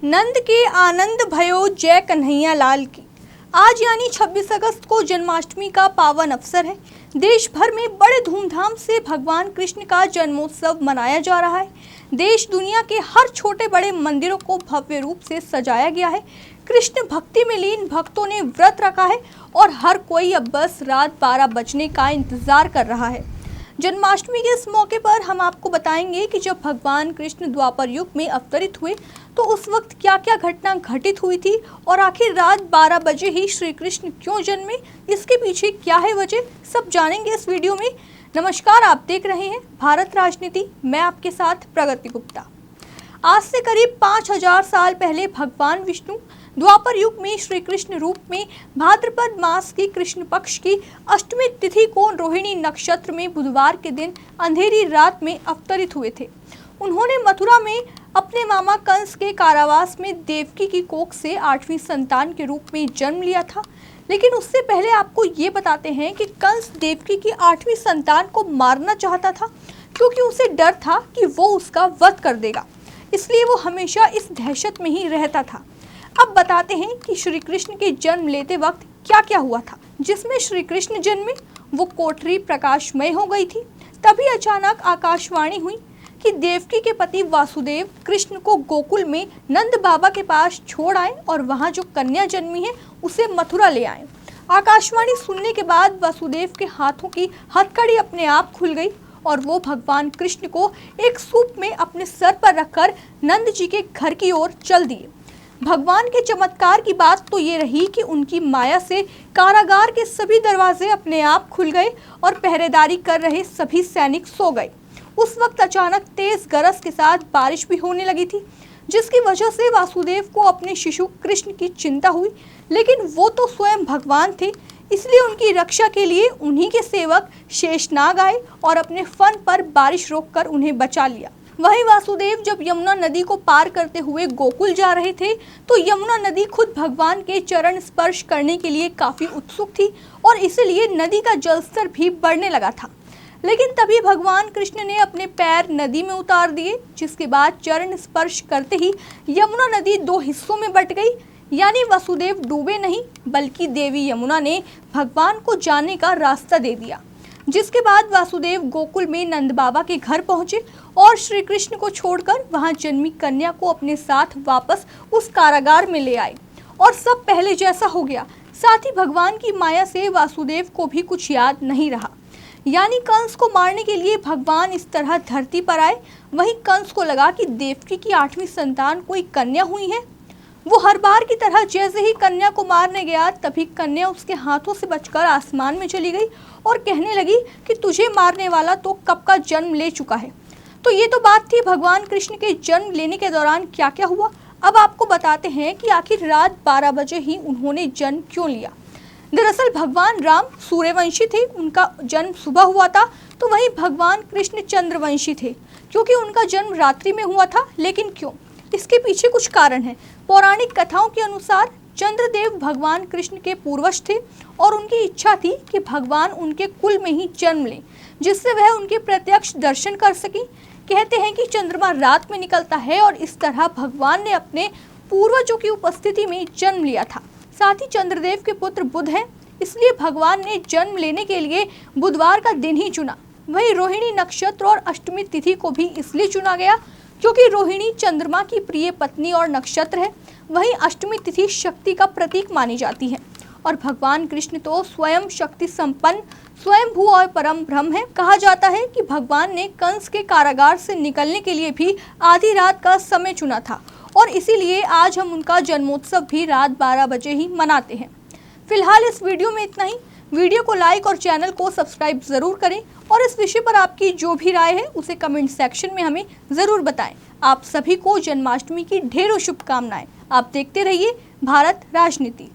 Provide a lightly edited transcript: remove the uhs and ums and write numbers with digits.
नंद के आनंद भयो जय कन्हैया लाल की। आज यानी 26 अगस्त को जन्माष्टमी का पावन अवसर है। देश भर में बड़े धूमधाम से भगवान कृष्ण का जन्मोत्सव मनाया जा रहा है। देश दुनिया के हर छोटे बड़े मंदिरों को भव्य रूप से सजाया गया है। कृष्ण भक्ति में लीन भक्तों ने व्रत रखा है और हर कोई अब बस रात 12 बजने का इंतजार कर रहा है। जन्माष्टमी के इस मौके पर हम आपको बताएंगे कि जब भगवान कृष्ण द्वापर युग में अवतरित हुए तो उस वक्त क्या क्या घटना घटित हुई थी और आखिर रात 12 बजे ही श्री कृष्ण क्यों जन्मे, इसके पीछे क्या है वजह, सब जानेंगे इस वीडियो में। नमस्कार, आप देख रहे हैं भारत राजनीति, मैं आपके साथ प्रगति गुप्ता। आज से करीब 5000 साल पहले भगवान विष्णु द्वापर युग में श्री कृष्ण रूप में भाद्रपद मास की कृष्ण पक्ष की अष्टमी तिथि को रोहिणी नक्षत्र में बुधवार के दिन अंधेरी रात में अवतरित हुए थे। उन्होंने मथुरा में अपने मामा कंस के कारावास में देवकी की कोख से 8वीं संतान के रूप में जन्म लिया था। लेकिन उससे पहले आपको ये बताते हैं कि कंस देवकी की 8वीं संतान को मारना चाहता था, क्योंकि उसे डर था कि वो उसका वध कर देगा। इसलिए वो हमेशा इस दहशत में ही रहता था। अब बताते हैं कि श्री कृष्ण के जन्म लेते वक्त क्या क्या हुआ था। जिसमें श्री कृष्ण जन्मे वो कोठरी प्रकाशमय हो गई थी। तभी अचानक आकाशवाणी हुई कि देवकी के पति वासुदेव कृष्ण को गोकुल में नंद बाबा के पास छोड़ आए और वहां जो कन्या जन्मी है उसे मथुरा ले आए। आकाशवाणी सुनने के बाद वासुदेव के हाथों की हथकड़ी अपने आप खुल गई और वो भगवान कृष्ण को एक सूप में अपने सर पर रखकर नंद जी के घर की ओर चल दिए। भगवान के चमत्कार की बात तो ये रही कि उनकी माया से कारागार के सभी दरवाजे अपने आप खुल गए और पहरेदारी कर रहे सभी सैनिक सो गए। उस वक्त अचानक तेज गरज के साथ बारिश भी होने लगी थी, जिसकी वजह से वासुदेव को अपने शिशु कृष्ण की चिंता हुई। लेकिन वो तो स्वयं भगवान थे, इसलिए उनकी रक्षा के लिए उन्हीं के सेवक शेषनाग आए और अपने फन पर बारिश रोककर उन्हें बचा लिया। वहीं वासुदेव जब यमुना नदी को पार करते हुए गोकुल जा रहे थे तो यमुना नदी खुद भगवान के चरण स्पर्श करने के लिए काफी उत्सुक थी और इसलिए नदी का जलस्तर भी बढ़ने लगा था। लेकिन तभी भगवान कृष्ण ने अपने पैर नदी में उतार दिए, जिसके बाद चरण स्पर्श करते ही यमुना नदी 2 हिस्सों में बट गई। यानी वासुदेव डूबे नहीं, बल्कि देवी यमुना ने भगवान को जाने का रास्ता दे दिया। जिसके बाद वासुदेव गोकुल में नंद बाबा के घर पहुंचे और श्री कृष्ण को छोड़कर वहां जन्मी कन्या को अपने साथ वापस उस कारागार में ले आए और सब पहले जैसा हो गया। साथ ही भगवान की माया से वासुदेव को भी कुछ याद नहीं रहा। यानी कंस को मारने के लिए भगवान इस तरह धरती पर आए। वहीं कंस को लगा कि देवकी की 8वीं संतान कोई कन्या हुई है। वो हर बार की तरह जैसे ही कन्या को मारने गया, तभी कन्या उसके हाथों से बचकर आसमान में चली गई और कहने लगी कि तुझे मारने वाला तो कब का जन्म ले चुका है। तो ये तो बात थी भगवान कृष्ण के जन्म लेने के दौरान क्या क्या हुआ। अब आपको बताते हैं कि आखिर रात 12 बजे ही उन्होंने जन्म क्यों लिया। दरअसल भगवान राम सूर्यवंशी थे, उनका जन्म सुबह हुआ था। तो वहीं भगवान कृष्ण चंद्रवंशी थे, क्योंकि उनका जन्म रात्रि में हुआ था। लेकिन क्यों, इसके पीछे कुछ कारण है। पौराणिक कथाओं के अनुसार चंद्रदेव भगवान कृष्ण के पूर्वज थे और उनकी इच्छा थी कि भगवान उनके कुल में ही जन्म लें, जिससे वह उनके प्रत्यक्ष दर्शन कर सकें। कहते हैं कि चंद्रमा रात में निकलता है और इस तरह भगवान ने अपने पूर्वजों की उपस्थिति में जन्म लिया था। साथ ही चंद्रदेव के पुत्र बुध हैं, इसलिए भगवान ने जन्म लेने के लिए बुधवार का दिन ही चुना। वहीं रोहिणी नक्षत्र और अष्टमी तिथि को भी इसलिए चुना गया क्योंकि रोहिणी चंद्रमा की प्रिय पत्नी और नक्षत्र है। वहीं अष्टमी तिथि शक्ति का प्रतीक मानी जाती है और भगवान कृष्ण तो स्वयं शक्ति संपन्न, स्वयं भू और परम ब्रह्म है। कहा जाता है कि भगवान ने कंस के कारागार से निकलने के लिए भी आधी रात का समय चुना था और इसीलिए आज हम उनका जन्मोत्सव भी रात 12 बजे ही मनाते हैं। फिलहाल इस वीडियो में इतना ही। वीडियो को लाइक और चैनल को सब्सक्राइब जरूर करें और इस विषय पर आपकी जो भी राय है उसे कमेंट सेक्शन में हमें जरूर बताएं। आप सभी को जन्माष्टमी की ढेरों शुभकामनाएं। आप देखते रहिए भारत राजनीति।